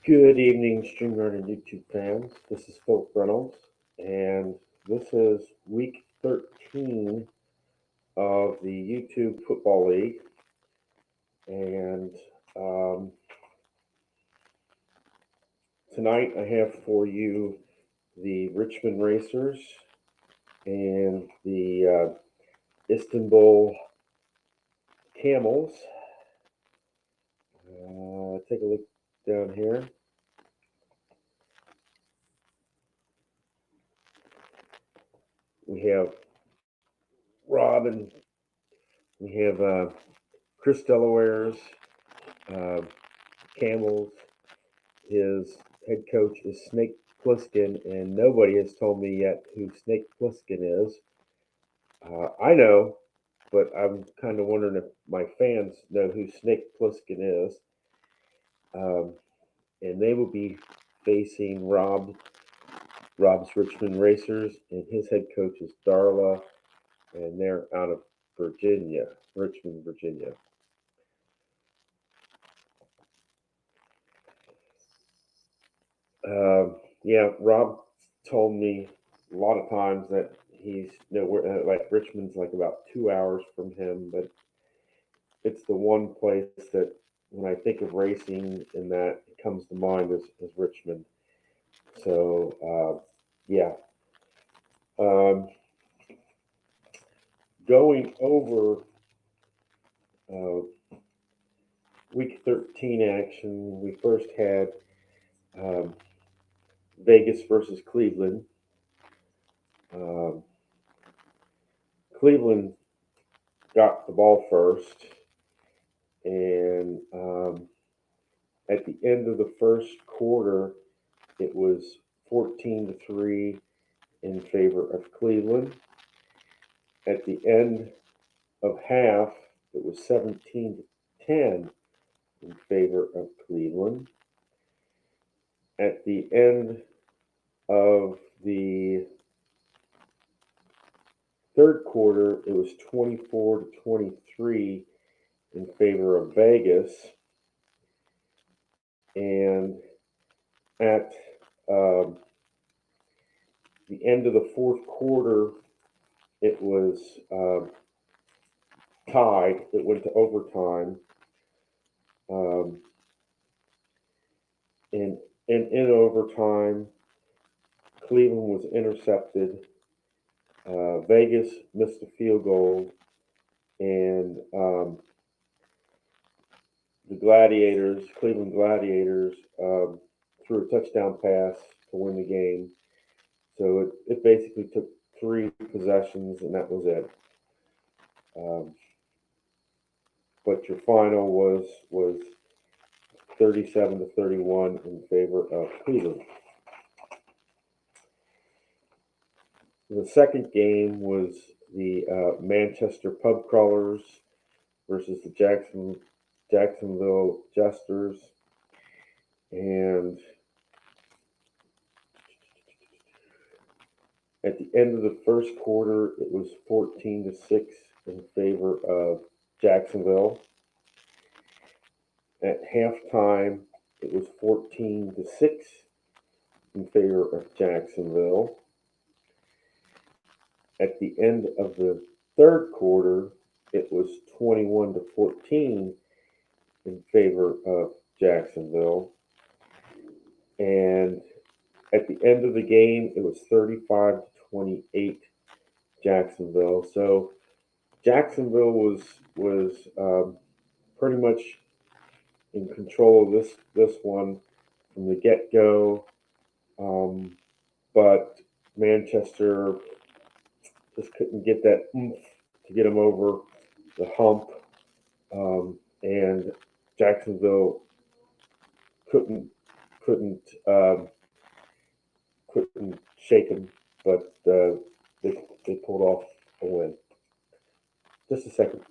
Good evening, StreamYard and YouTube fans. This is Philip Reynolds, and this is week 13 of the YouTube Football League. And um, tonight I have for you the Richmond Racers and the Istanbul Camels. Take a look down here. We have Rob and we have Chris Delaware's Camels. His head coach is Snake Plissken, and nobody has told me yet who Snake Plissken is. I know, but I'm kind of wondering if my fans know who Snake Plissken is. And they will be facing Rob's Richmond Racers, and his head coach is Darla, and they're out of Virginia, Richmond, Virginia. Yeah, Rob told me a lot of times that he's nowhere, like Richmond's like about 2 hours from him, but it's the one place that when I think of racing and that comes to mind is Richmond. So, yeah. Um, Going over uh, week 13 action, we first had um, Vegas versus Cleveland. Um, Cleveland got the ball first, and at the end of the first quarter, it was 14-3 in favor of Cleveland. At the end of half, it was 17-10 in favor of Cleveland. At the end of the third quarter, it was 24-23 in favor of Vegas. And at the end of the fourth quarter, it was tied. It went to overtime. And in overtime, Cleveland was intercepted. Vegas missed a field goal, and the Cleveland Gladiators, threw a touchdown pass to win the game. So it basically took 3 possessions, and that was it. But your final was 37-31 in favor of Cleveland. The second game was the Manchester Pub Crawlers versus the Jacksonville Jesters, and at the end of the first quarter, it was 14-6 in favor of Jacksonville. At halftime, it was 14-6 in favor of Jacksonville. At the end of the third quarter, it was 21-14 in favor of Jacksonville. And at the end of the game, it was 35-28 Jacksonville. So Jacksonville was pretty much in control of this one from the get-go, but Manchester just couldn't get that oomph to get them over the hump, and Jacksonville couldn't um, couldn't shake them, but they pulled off a win. Just a second.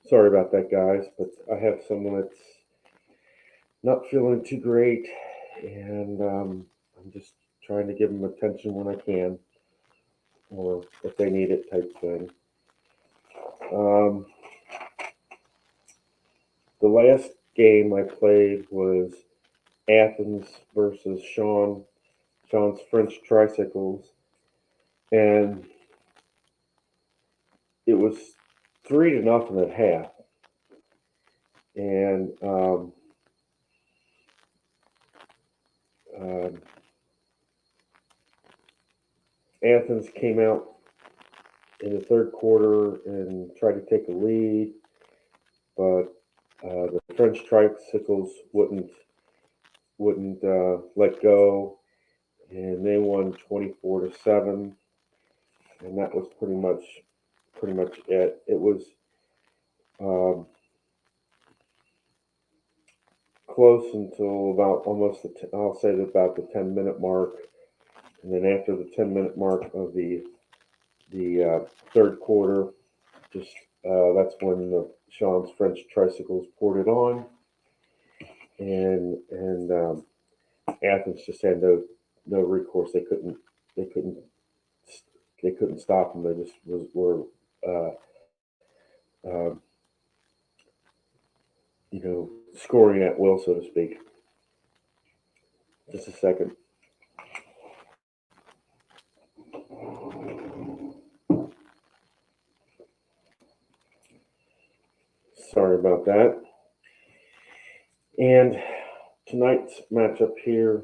Sorry about that, guys, but I have someone that's not feeling too great, and I'm just trying to give them attention when I can, or if they need it, type thing. Um, the last game I played was Athens versus Sean's French Tricycles, and it was 3-0 at half. And um, Athens came out in the third quarter and tried to take a lead, but the French Tricycles wouldn't let go, and they won 24-7, and that was pretty much it. It was um, close until about almost I'll say about the 10-minute mark, and then after the 10-minute mark of the third quarter, just that's when the Sean's French Tricycles poured it on, and Athens just had no recourse. They couldn't they couldn't stop them. They just were uh, uh, scoring at will, so to speak. Just a second. Sorry about that. And tonight's matchup here,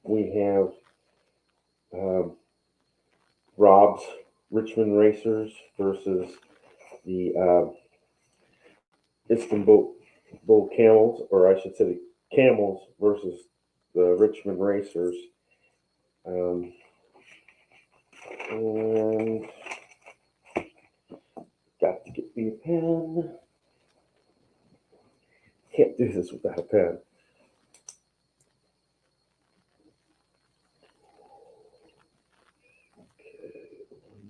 we have um, Rob's Richmond Racers versus the Istanbul Bull Camels, or I should say the Camels versus the Richmond Racers. Um, and got to get me a pen. Can't do this without a pen. Okay, 1,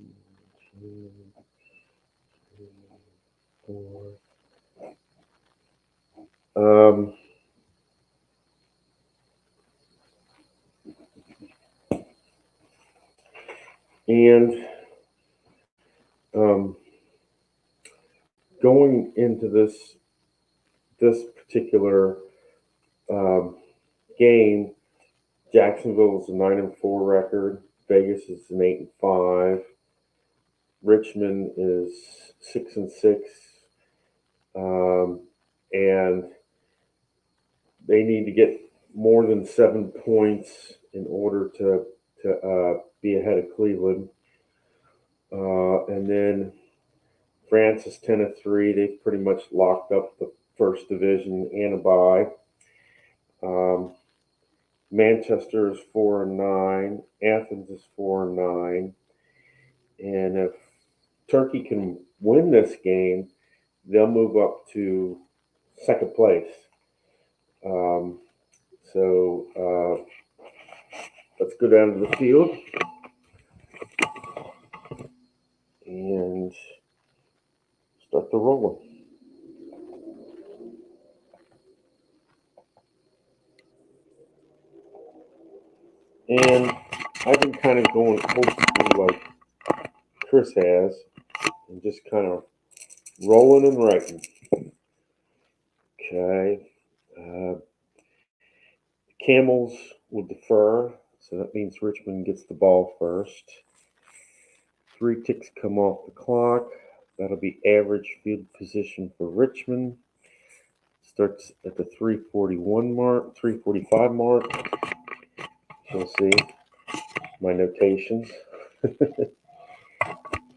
2, 3, 4. And um, going into this particular um, game, Jacksonville is a 9-4 record. Vegas is an 8-5. Richmond is 6-6, and they need to get more than 7 points in order to be ahead of Cleveland. And then France is 10-3. They've pretty much locked up the first division and a bye. Manchester is 4-9. Athens is 4-9. And if Turkey can win this game, they'll move up to second place. Um, so let's go down to the field and start the rolling. And I've been kind of going old school like Chris has, and just kind of rolling and writing. Okay. Camels will defer, so that means Richmond gets the ball first. 3 ticks come off the clock. That'll be average field position for Richmond. Starts at the 3:41 mark, 3:45 mark. You'll see my notations.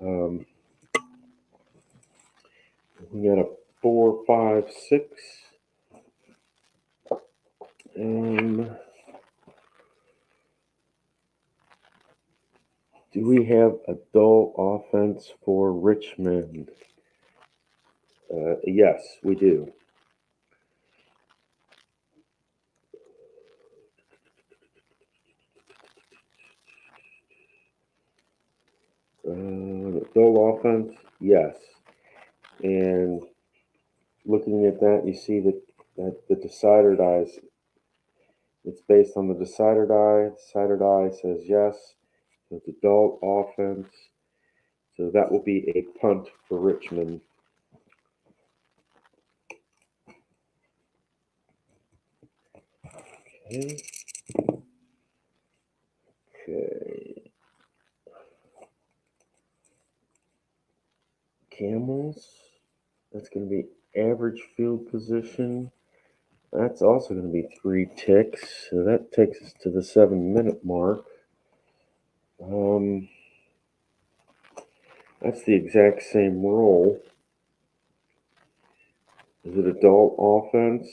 um, we got a 4, 5, 6. And do we have a dull offense for Richmond? Yes, we do. Dull offense? Yes. And looking at that, you see that the decider dies. It's based on the decider die. The decider die says yes. So it's adult offense. So that will be a punt for Richmond. Okay. Okay. Camels. That's going to be average field position. That's also going to be 3 ticks. So that takes us to the 7-minute mark. That's the exact same role. Is it adult offense?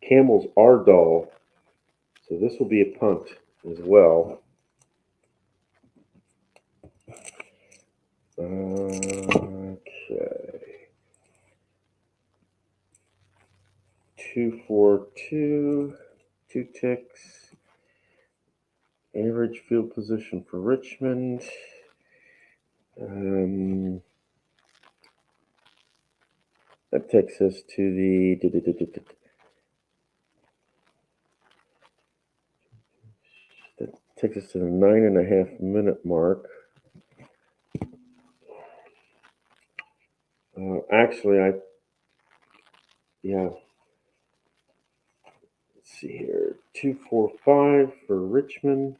Camels are dull, so this will be a punt as well. Okay. 2-4-2, 2 ticks. Average field position for Richmond. That takes us to the that takes us to the 9.5-minute mark. Actually, let's see here. 2-4-5 for Richmond.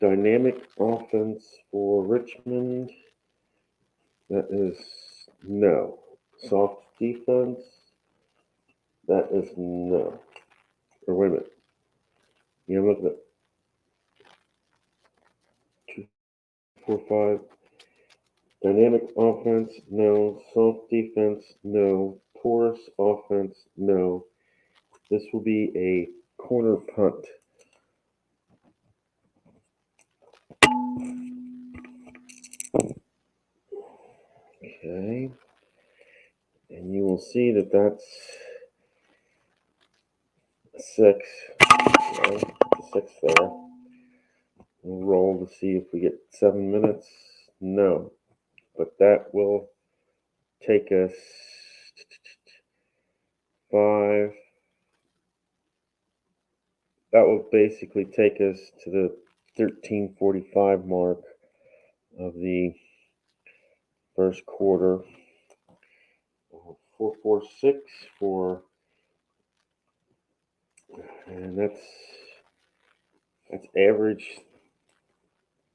Dynamic offense for Richmond. That is no. Soft defense. That is no. Or wait a minute. Yeah, I'm looking at 2-4-5. Dynamic offense, no. Soft defense, no. Porous offense, no. This will be a corner punt. Okay. And you will see that that's 6. Okay, 6 there. We'll roll to see if we get 7 minutes. No. But that will take us 5. That will basically take us to the 13:45 mark of the first quarter. 4-4-6 and that's average.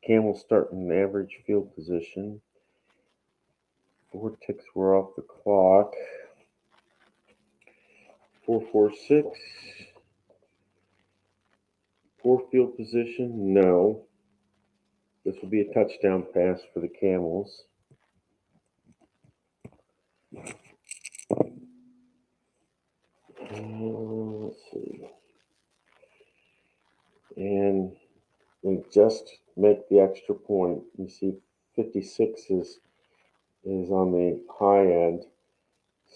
Camels starting average field position. 4 ticks were off the clock. 4-4-6. Poor field position, no. This will be a touchdown pass for the Camels. Let's see. And we just make the extra point. You see 56 is on the high end.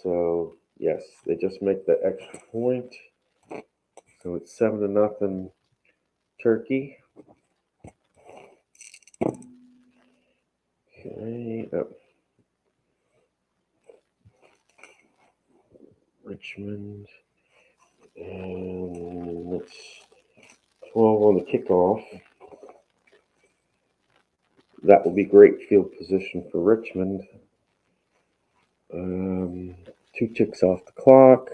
So yes, they just make the extra point. So it's 7-0 Turkey. Okay. Richmond. And it's 12 on the kickoff. That will be great field position for Richmond. 2 ticks off the clock.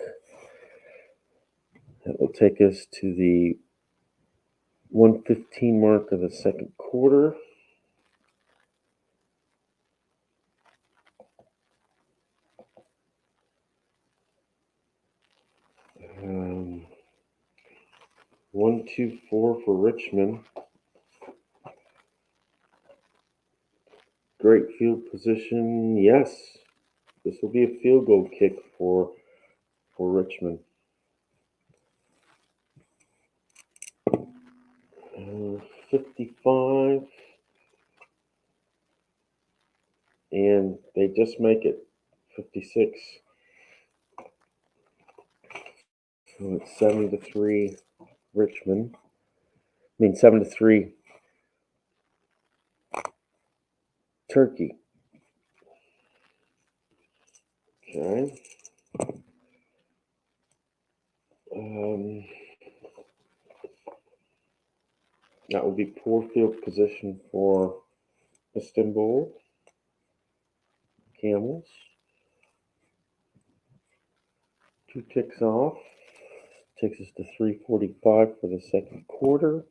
That will take us to the 1:15 mark of the second quarter. Um, 1-2-4 for Richmond. Great field position. Yes, this will be a field goal kick for Richmond. 55, and they just make it 56. So it's 7-3 Richmond. 7-3 Turkey. Okay. That will be poor field position for Istanbul Camels. 2 ticks off. Takes us to 3:45 for the second quarter.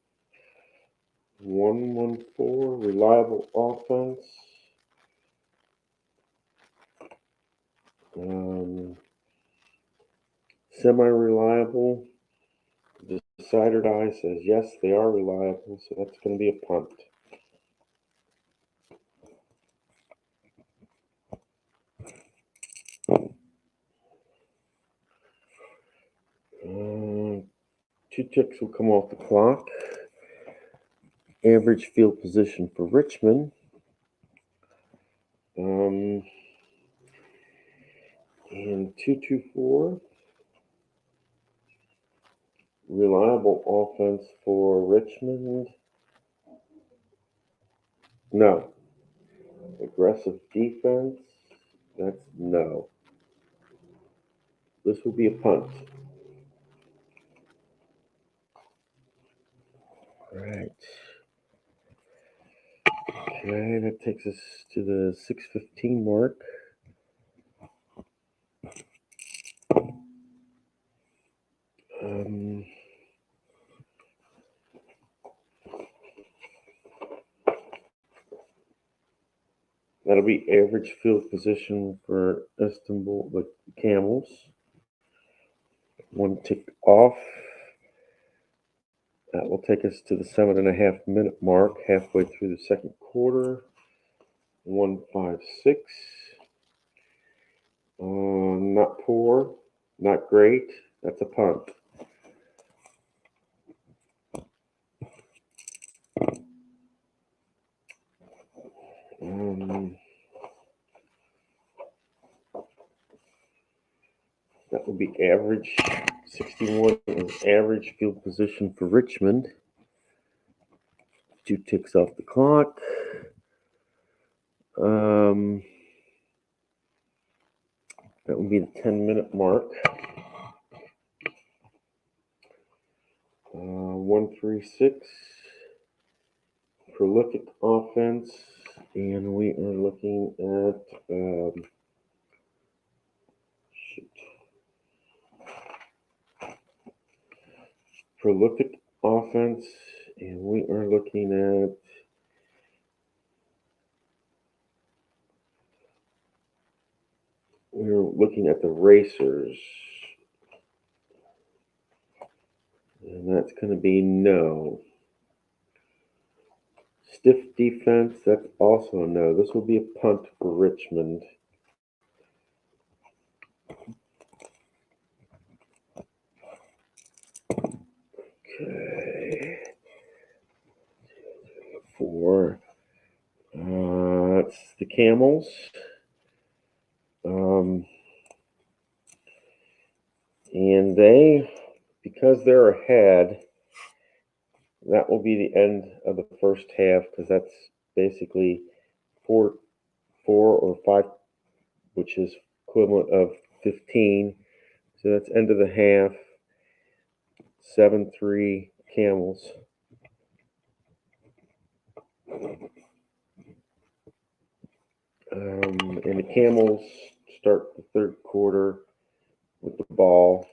1-1-4, reliable offense. Semi-reliable. The decider die says yes, they are reliable, so that's going to be a punt. Two ticks will come off the clock. Average field position for Richmond. And 2-2-4. Reliable offense for Richmond. No. Aggressive defense. That's no. This will be a punt. All right. Okay, that takes us to the 6:15 mark. That'll be average field position for Istanbul, the Camels. 1 tick off. That will take us to the 7.5-minute mark, halfway through the second quarter. 1-5-6. Not poor, not great. That's a punt. That would be average. 61 is average field position for Richmond. 2 ticks off the clock. That would be the 10-minute mark. 1-3-6. Prolific offense, and we are looking at prolific offense, and we are looking at the Racers, and that's going to be no. Stiff defense, that's also a no. This will be a punt for Richmond. Okay. 4. It's the Camels. And because they're ahead, that will be the end of the first half, because that's basically 4 or 5, which is equivalent of 15. So that's end of the half. 7-3 Camels. And the Camels start the third quarter with the ball.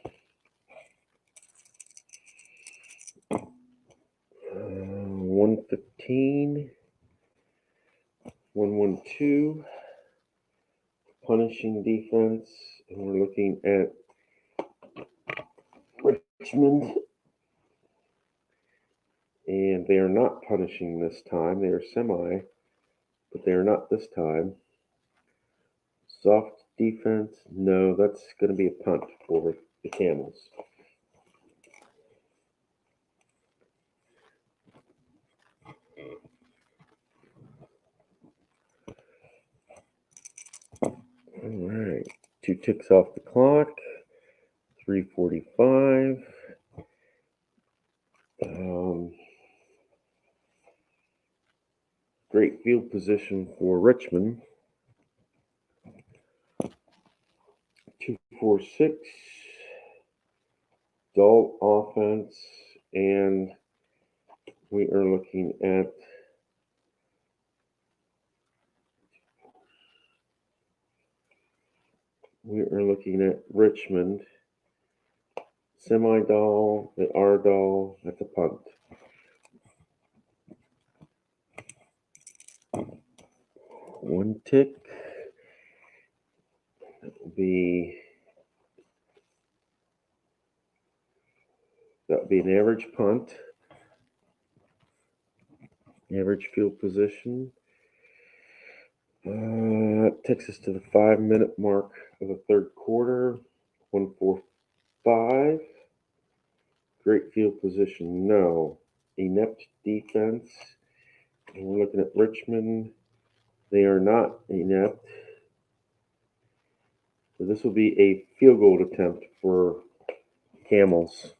1:15. 1-1-2. Punishing defense. And we're looking at Richmond. And they are not punishing this time. They are semi, but they are not this time. Soft defense. No, that's going to be a punt for the Camels. All right. 2 ticks off the clock. 3:45. Great field position for Richmond. 2-4-6. Dull offense, and we are looking at Richmond. Semi-dull, they are dull, that's a punt. One tick. That will be an average punt. Average field position. Takes us to the 5-minute mark of the third quarter. 1-4-5. Great field position, no. Inept defense. And we're looking at Richmond. They are not inept. So this will be a field goal attempt for Camels.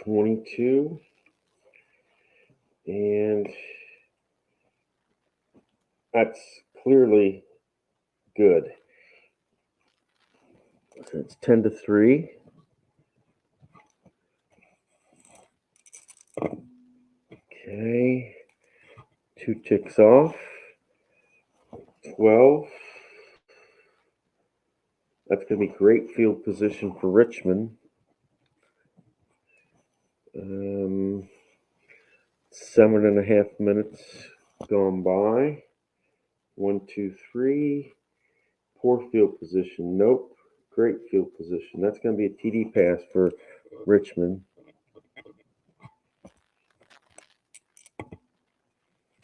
.22, and that's clearly good. So it's 10-3. Okay, 2 ticks off. 12. That's going to be great field position for Richmond. 7.5 minutes gone by. 1, 2, 3. Poor field position. Nope. Great field position. That's going to be a TD pass for Richmond.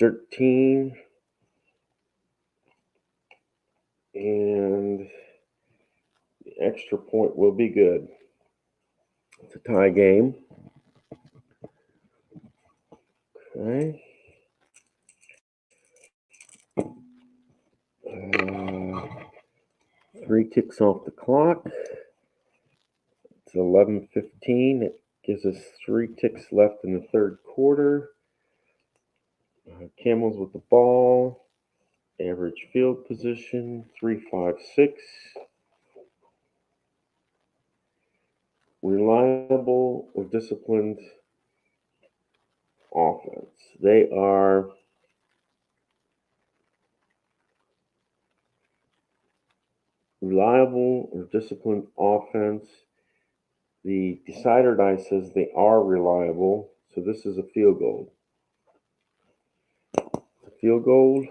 13. And the extra point will be good. It's a tie game. Okay. 3 ticks off the clock. It's 11:15. It gives us 3 ticks left in the third quarter. Camels with the ball. Average field position, 3-5-6. Reliable or disciplined offense. They are reliable or disciplined offense. The decider die says they are reliable, so this is a field goal. Field goal.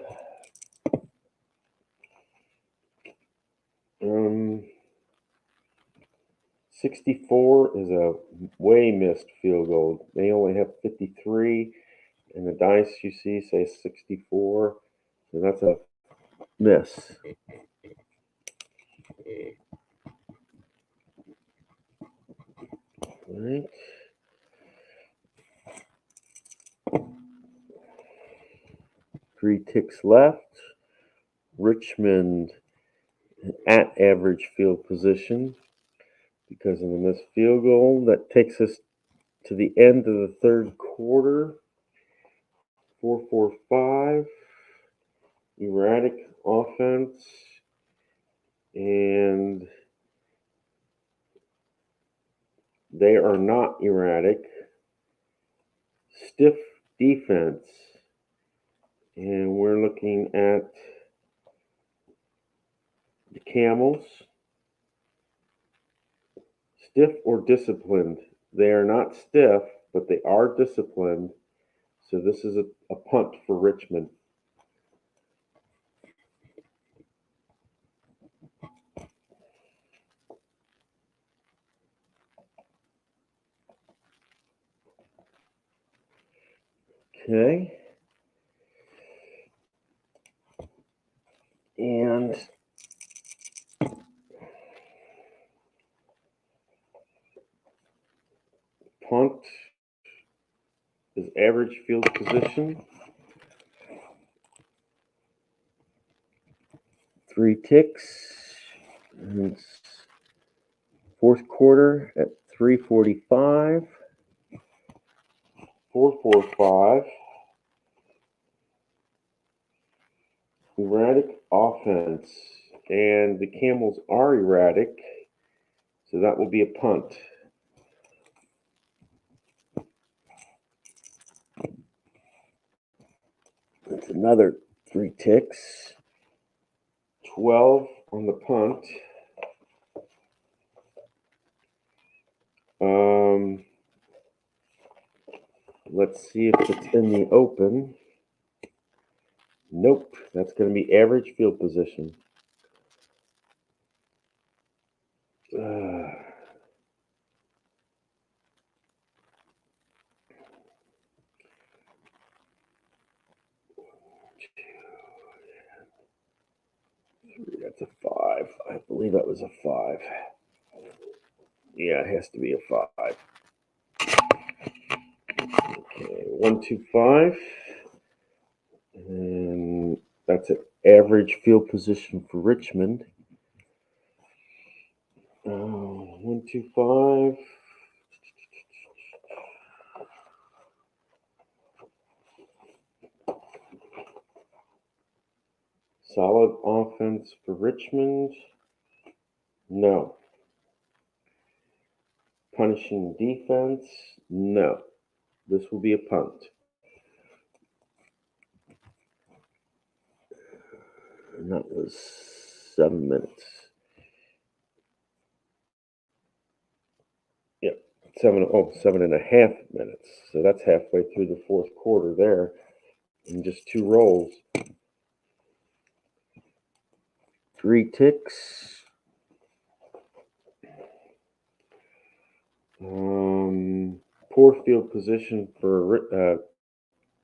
64 is a way missed field goal. They only have 53, and the dice you see say 64, so that's a miss. All right. Three ticks left. Richmond at average field position because of the missed field goal. That takes us to the end of the third quarter. 4-4-5. Erratic offense. And they are not erratic. Stiff defense. And we're looking at the Camels. Stiff or disciplined. They are not stiff, but they are disciplined. So this is a punt for Richmond. Okay. And punt is average field position. 3 ticks. And it's fourth quarter at 3:45. 4:45. Erratic offense. And the Camels are erratic, so that will be a punt. That's another 3 ticks. 12 on the punt. Let's see if it's in the open. Nope, that's going to be average field position. That's a 5. I believe that was a 5. Yeah, it has to be a 5. Okay, 1, 2, 5. And that's an average field position for Richmond. 1, 2, 5. Solid offense for Richmond. No. Punishing defense. No. This will be a punt. And that was 7 minutes. Yep, 7.5 minutes. So that's halfway through the fourth quarter there in just 2 rolls. 3 ticks. Poor field position for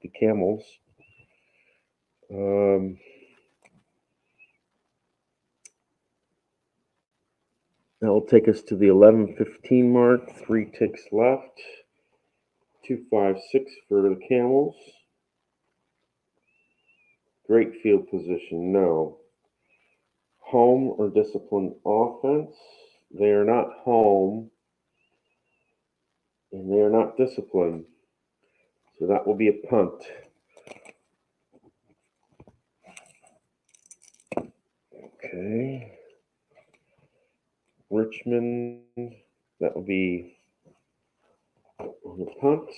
the Camels. That will take us to the 11:15 mark. 3 ticks left. 2, 5, 6 for the Camels. Great field position, no. Home or disciplined offense. They are not home, and they are not disciplined. So that will be a punt. Okay. Richmond, that will be on the punt.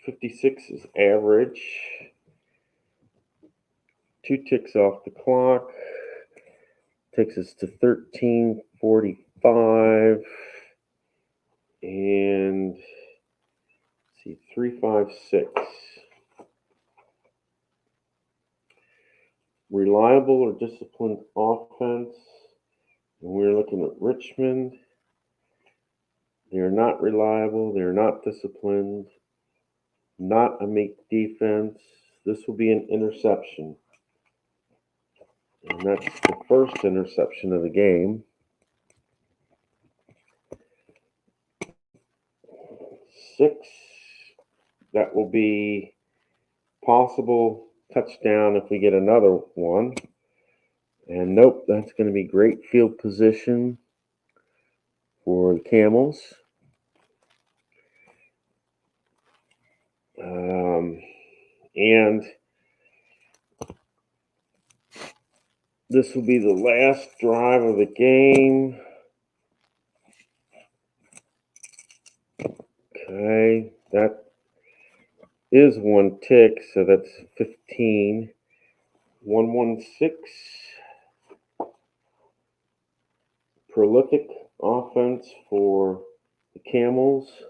56 is average. 2 ticks off the clock. Takes us to 13:45. And let's see, 3, 5, 6. Reliable or disciplined offense. And we're looking at Richmond. They are not reliable. They are not disciplined. Not a make defense. This will be an interception. And that's the first interception of the game. 6. That will be possible touchdown if we get another one. And nope, that's going to be great field position for the Camels. And this will be the last drive of the game. Okay, that is 1 tick, so that's 15. 116. Prolific offense for the Camels.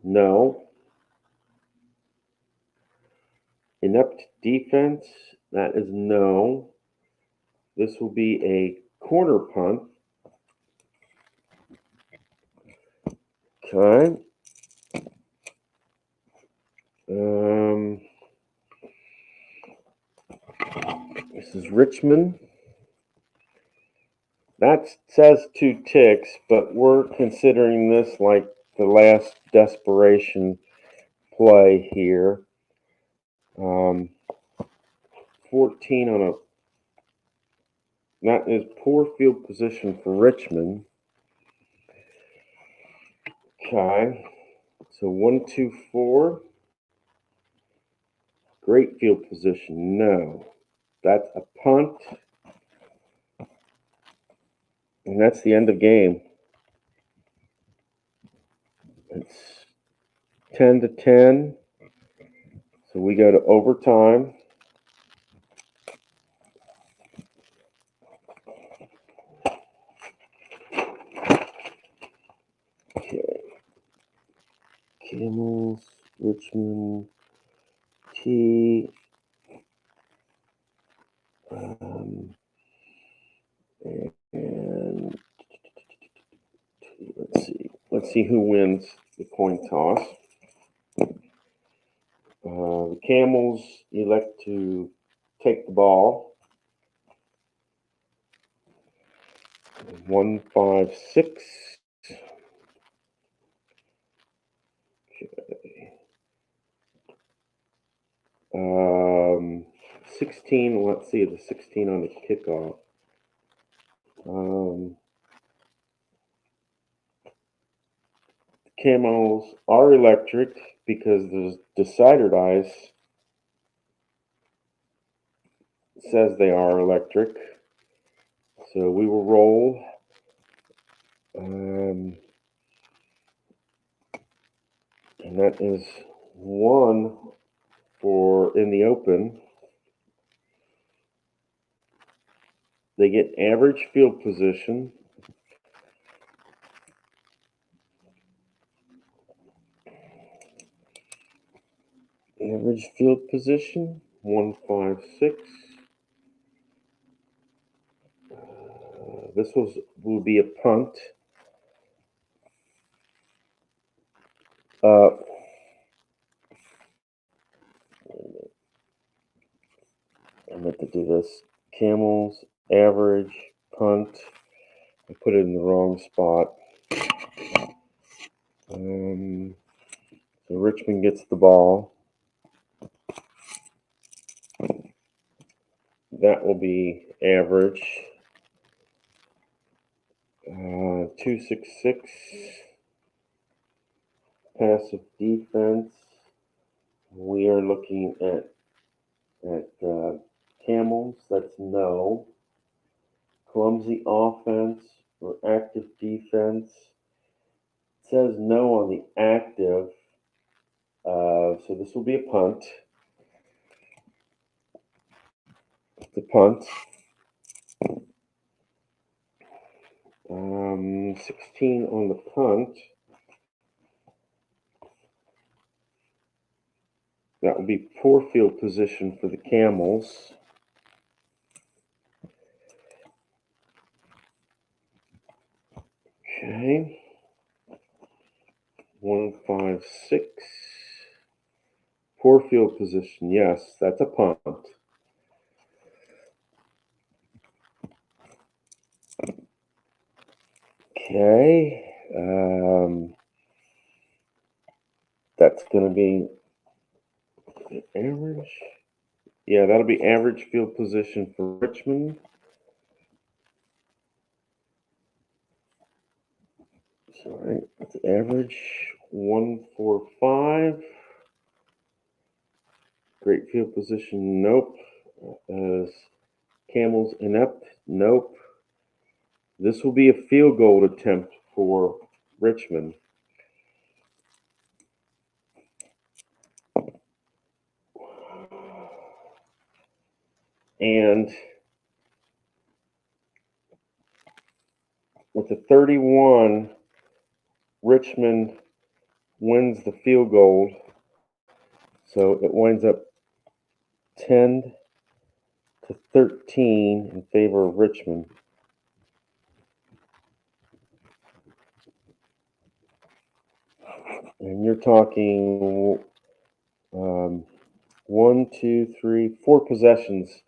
No. Inept defense. That is no. This will be a corner punt. Okay. This is Richmond. That says 2 ticks, but we're considering this like the last desperation play here. 14 on a, that is poor field position for Richmond. Okay, so 1, 2, 4. Great field position. No, that's a punt, and that's the end of game. It's 10-10. So we go to overtime. Okay. Camels, Richmond, T. And let's see. Let's see who wins the coin toss. The Camels elect to take the ball. 1, 5, 6. Okay. 16. Let's see the 16 on the kickoff. Camels are electric because the decider dice says they are electric. So we will roll. And that is 1 for in the open. They get average field position. Average field position, 1, 5, 6. This will be a punt. I meant to do this. Camels, average, punt. I put it in the wrong spot. So Richmond gets the ball. That will be average. 2, 6, 6. Passive defense. We are looking at Camels. That's no. Clumsy offense or active defense. It says no on the active. So this will be a punt. The punt. 16 on the punt. That will be poor field position for the Camels. Okay. 1, 5, 6. Poor field position. Yes, that's a punt. Okay. That's going to be average. Yeah, that'll be average field position for Richmond. Sorry, that's average. 1, 4, 5. Great field position. Nope. Camels inept. Nope. This will be a field goal attempt for Richmond. And with a 31, Richmond wins the field goal. So it winds up 10-13 in favor of Richmond. And you're talking 1, 2, 3, 4 possessions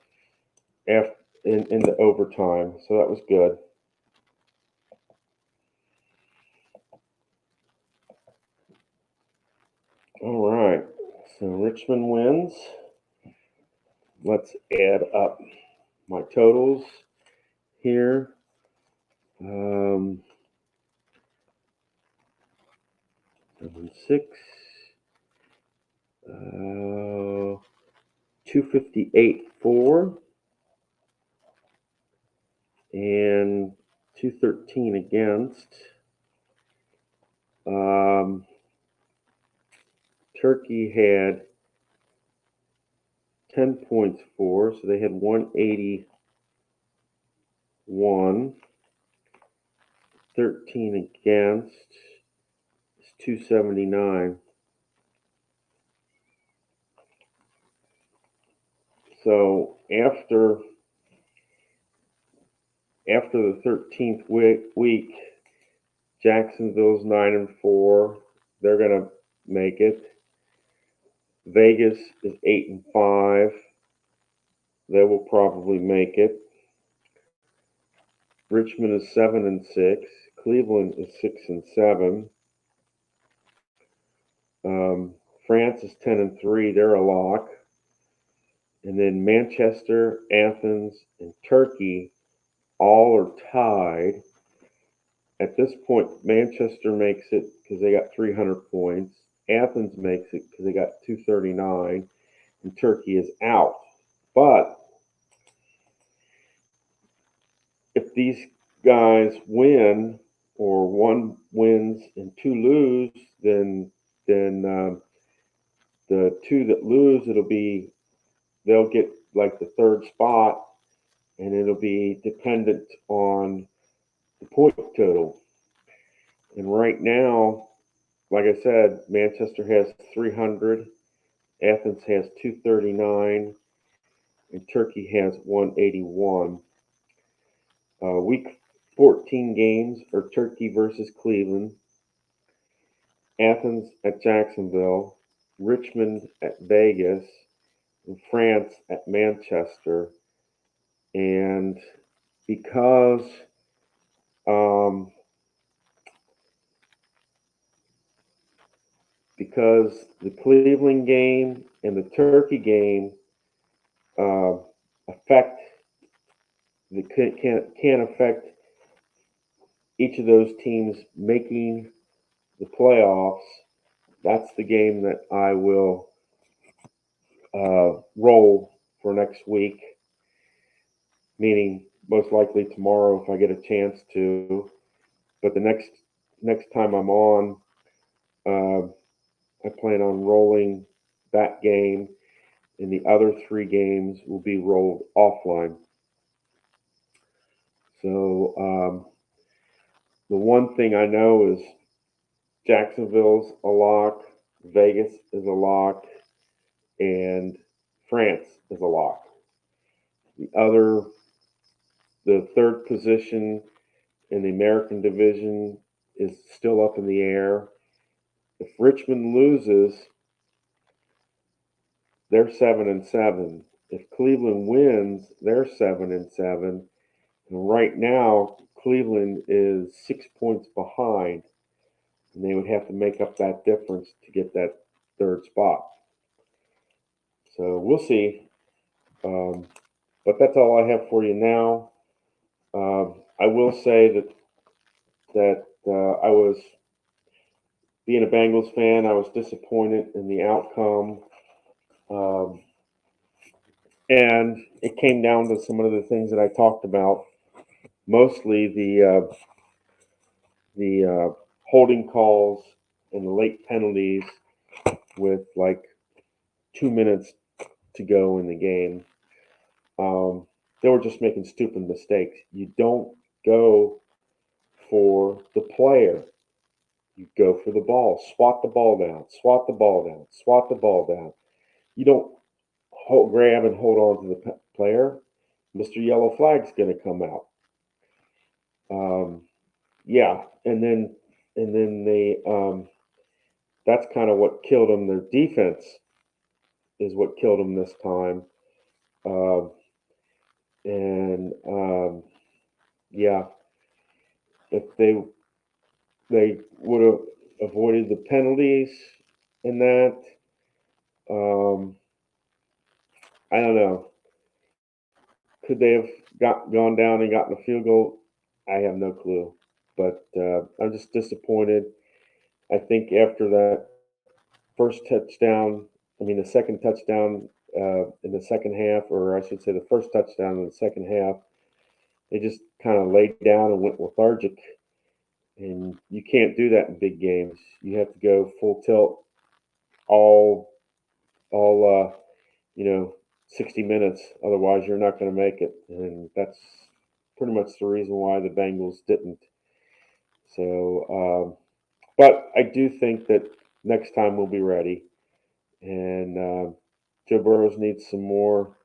after in the overtime. So that was good. All right. So Richmond wins. let's add up my totals here. 6, 258.4 and 213 against. Turkey had 10 points for, so they had 181. 13 against is 279. So after the 13th week, Jacksonville's 9-4. They're gonna make it. Vegas is 8-5. They will probably make it. Richmond is 7-6. Cleveland is 6-7. France is 10-3. They're a lock. And then Manchester, Athens, and Turkey all are tied. At this point, Manchester makes it because they got 300 points. Athens makes it because they got 239. And Turkey is out. But if these guys win, or one wins and two lose, then the two that lose, they'll get like the third spot, and it'll be dependent on the point total. And right now, like I said, Manchester has 300, Athens has 239, and Turkey has 181. Week 14 games are Turkey versus Cleveland, Athens at Jacksonville, Richmond at Vegas, and France at Manchester. And because the Cleveland game and the Turkey game affect can affect each of those teams making the playoffs, that's the game that I will roll for next week, meaning most likely tomorrow if I get a chance to. But the next time I'm on, I plan on rolling that game, and the other 3 games will be rolled offline. So the one thing I know is Jacksonville's a lock, Vegas is a lock, and France is a lock. The third position in the American division is still up in the air. If Richmond loses, they're 7-7. If Cleveland wins, they're 7-7. And right now, Cleveland is 6 points behind, and they would have to make up that difference to get that third spot. So we'll see. But that's all I have for you now. I will say that I was, being a Bengals fan, I was disappointed in the outcome. And it came down to some of the things that I talked about, mostly the holding calls and the late penalties with like 2 minutes to go in the game. They were just making stupid mistakes. You don't go for the player. You go for the ball. Swat the ball down. Swat the ball down. Swat the ball down. You don't grab and hold on to the player. Mr. Yellow Flag's going to come out. Yeah, and then they that's kind of what killed them. Their defense is what killed them this time. And yeah, if they would have avoided the penalties in that, I don't know. could they have gone down and gotten a field goal? I have no clue. But I'm just disappointed. I think after that first touchdown, I mean, the second touchdown in the second half, or I should say the first touchdown in the second half, they just kind of laid down and went lethargic. And you can't do that in big games. You have to go full tilt all 60 minutes. Otherwise, you're not going to make it. And that's pretty much the reason why the Bengals didn't. So, but I do think that next time we'll be ready. And Joe Burrows needs some more,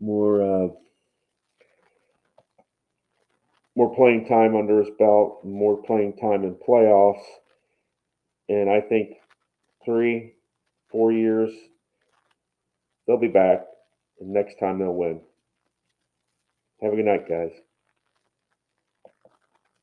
more playing time under his belt, more playing time in playoffs. And I think 3, 4 years, they'll be back. And next time they'll win. Have a good night, guys.